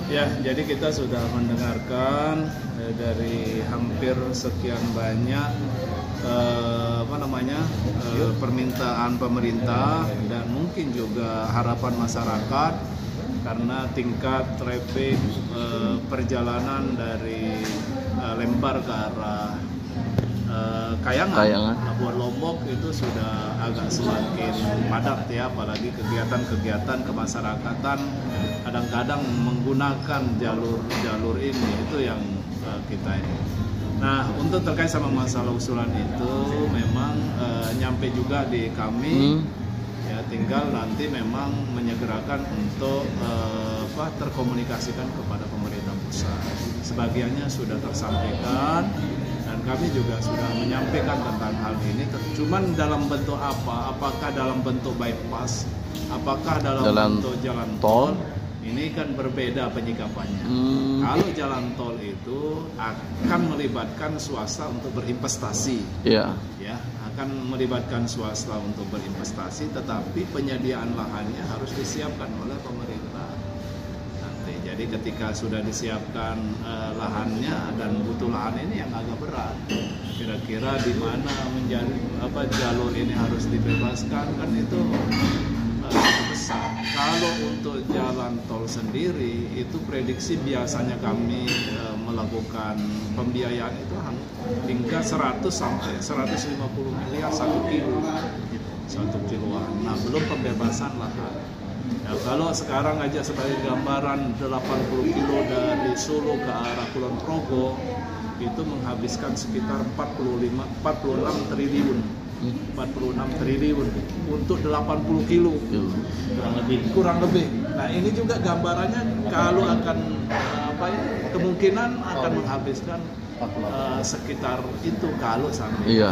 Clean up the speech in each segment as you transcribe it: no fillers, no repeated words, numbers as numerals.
Ya, jadi kita sudah mendengarkan dari hampir sekian banyak permintaan pemerintah dan mungkin juga harapan masyarakat karena tingkat traffic perjalanan dari Lembar ke arah Kayangan, Labuan Lombok itu sudah agak semakin padat ya, apalagi kegiatan-kegiatan kemasyarakatan kadang-kadang menggunakan jalur ini, itu yang kita ini. Nah, untuk terkait sama masalah usulan itu memang nyampe juga di kami, ya tinggal nanti memang menyegerakan untuk terkomunikasikan kepada pemerintah pusat. Sebagiannya sudah tersampaikan. Dan kami juga sudah menyampaikan tentang hal ini. Cuman dalam bentuk apa? Apakah dalam bentuk bypass? Apakah dalam bentuk jalan tol? Ini kan berbeda penyikapannya. Kalau jalan tol itu akan melibatkan swasta untuk berinvestasi. Ya, akan melibatkan swasta untuk berinvestasi, tetapi penyediaan lahannya harus disiapkan oleh pemerintah. Jadi ketika sudah disiapkan lahannya dan butuh lahan ini yang agak berat, kira-kira di mana menjadi jalur ini harus dibebaskan, kan itu besar. Kalau untuk jalan tol sendiri itu prediksi biasanya kami melakukan pembiayaan itu hingga 100 sampai 150 miliar 1 kilo, 1 kiloan. Nah, belum pembebasan lahan. Ya, kalau sekarang aja sebagai gambaran 80 kilo dari Solo ke arah Kulon Progo itu menghabiskan sekitar 46 triliun untuk 80 kilo kurang lebih. Nah, ini juga gambarannya kalau akan kemungkinan akan menghabiskan sekitar itu kalau sampai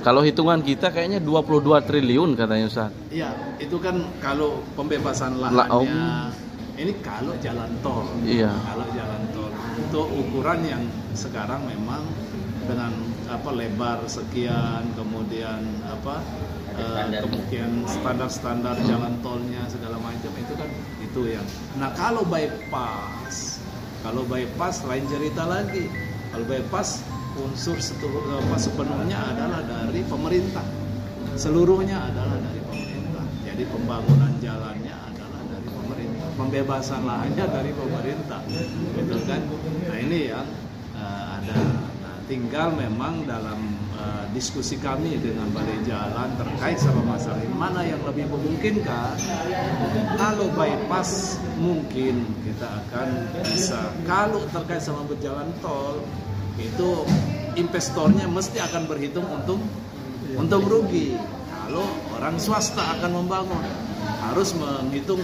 kalau hitungan kita kayaknya 22 triliun katanya Ustaz. Iya, itu kan kalau pembebasan lahannya. Ini kalau jalan tol. Iya. Kalau jalan tol untuk ukuran yang sekarang memang dengan lebar sekian, kemudian kemudian standar jalan tolnya segala macam itu kan itu yang. Nah, kalau bypass lain cerita lagi. Kalau bypass unsur sepenuhnya adalah dari pemerintah, seluruhnya adalah dari pemerintah. Jadi pembangunan jalannya adalah dari pemerintah, pembebasan lahannya dari pemerintah, gitu kan? Nah, ini yang ada. Nah, tinggal memang dalam diskusi kami dengan Balai Jalan terkait sama masalah ini, mana yang lebih memungkinkan. Kalau bypass mungkin kita akan bisa. Kalau terkait sama berjalan tol itu investornya mesti akan berhitung untung rugi. Kalau orang swasta akan membangun harus menghitung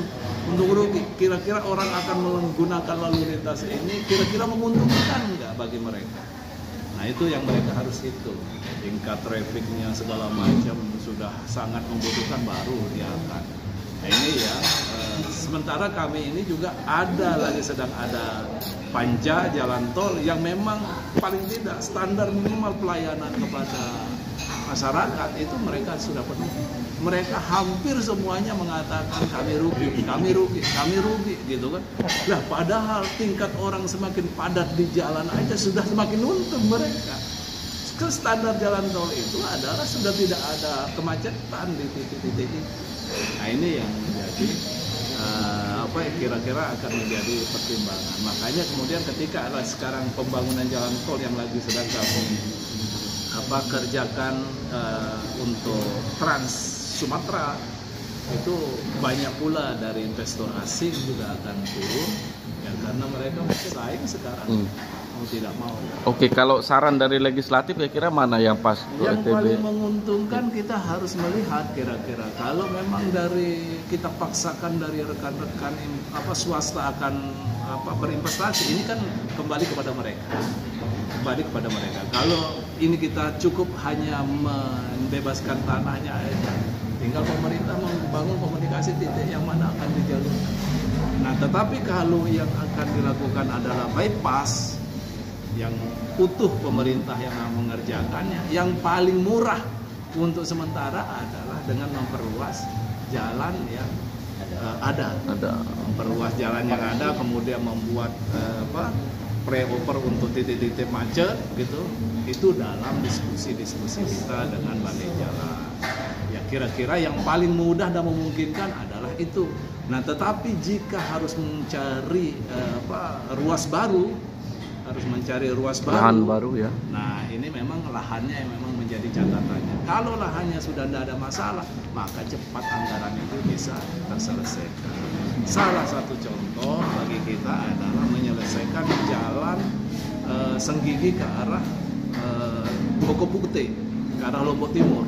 untung rugi. Kira-kira orang akan menggunakan lalu lintas ini kira-kira menguntungkan nggak bagi mereka. Nah, itu yang mereka harus hitung. Tingkat trafficnya segala macam sudah sangat membutuhkan baru dia akan. Nah, ini ya. Sementara kami ini juga sedang ada panja jalan tol yang memang paling tidak standar minimal pelayanan kepada masyarakat itu mereka sudah penuh. Mereka hampir semuanya mengatakan kami rugi gitu kan. Lah, padahal tingkat orang semakin padat di jalan aja sudah semakin untung mereka. Standar jalan tol itu adalah sudah tidak ada kemacetan di titik-titik itu. Nah, ini yang menjadi kira-kira akan menjadi pertimbangan. Makanya kemudian ketika ada sekarang pembangunan jalan tol yang lagi sedang kami kerjakan untuk Trans Sumatera, itu banyak pula dari investor asing juga akan turun ya, karena mereka bersaing sekarang. Mau tidak mau. Oke, kalau saran dari legislatif kira-kira mana yang pas? Yang paling menguntungkan kita harus melihat kira-kira kalau memang dari kita paksakan dari rekan-rekan swasta akan berinvestasi, ini kan kembali kepada mereka. Kalau ini kita cukup hanya membebaskan tanahnya aja, tinggal pemerintah membangun komunikasi titik yang mana akan dijalurkan. Nah, tetapi kalau yang akan dilakukan adalah bypass yang utuh pemerintah yang mengerjakannya, yang paling murah untuk sementara adalah dengan memperluas jalan yang ada. Memperluas jalan yang ada, kemudian membuat pre-over untuk titik-titik macet gitu. Itu dalam diskusi-diskusi kita dengan balai jalan. Ya kira-kira yang paling mudah dan memungkinkan adalah itu. Nah, tetapi jika harus mencari ruas baru, lahan baru ya. Nah, ini memang lahannya yang memang menjadi catatannya. Kalau lahannya sudah tidak ada masalah, maka cepat anggaran itu bisa terselesaikan. Salah satu contoh bagi kita adalah menyelesaikan jalan Senggigi ke arah Boko Putih, ke arah Lombok Timur.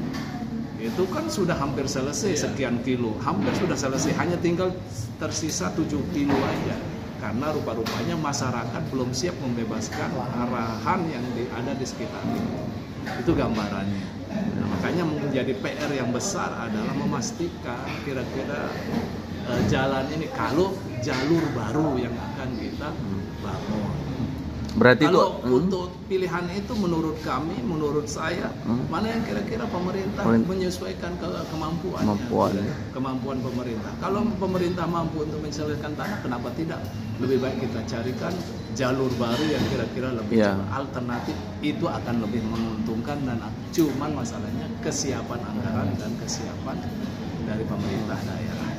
Itu kan sudah hampir selesai sekian kilo, hampir sudah selesai, hanya tinggal tersisa 7 kilo aja. Karena rupa-rupanya masyarakat belum siap membebaskan arahan yang ada di sekitar itu gambarannya. Nah, makanya menjadi PR yang besar adalah memastikan kira-kira jalan ini, kalau jalur baru yang akan kita bangun. Berarti kalau itu untuk pilihan itu menurut kami, menurut saya, mana yang kira-kira pemerintah menyesuaikan ke kemampuan pemerintah. Kalau pemerintah mampu untuk menyelesaikan tanah, kenapa tidak? Lebih baik kita carikan jalur baru yang kira-kira lebih alternatif, itu akan lebih menguntungkan. Dan cuman masalahnya kesiapan anggaran dan kesiapan dari pemerintah daerah.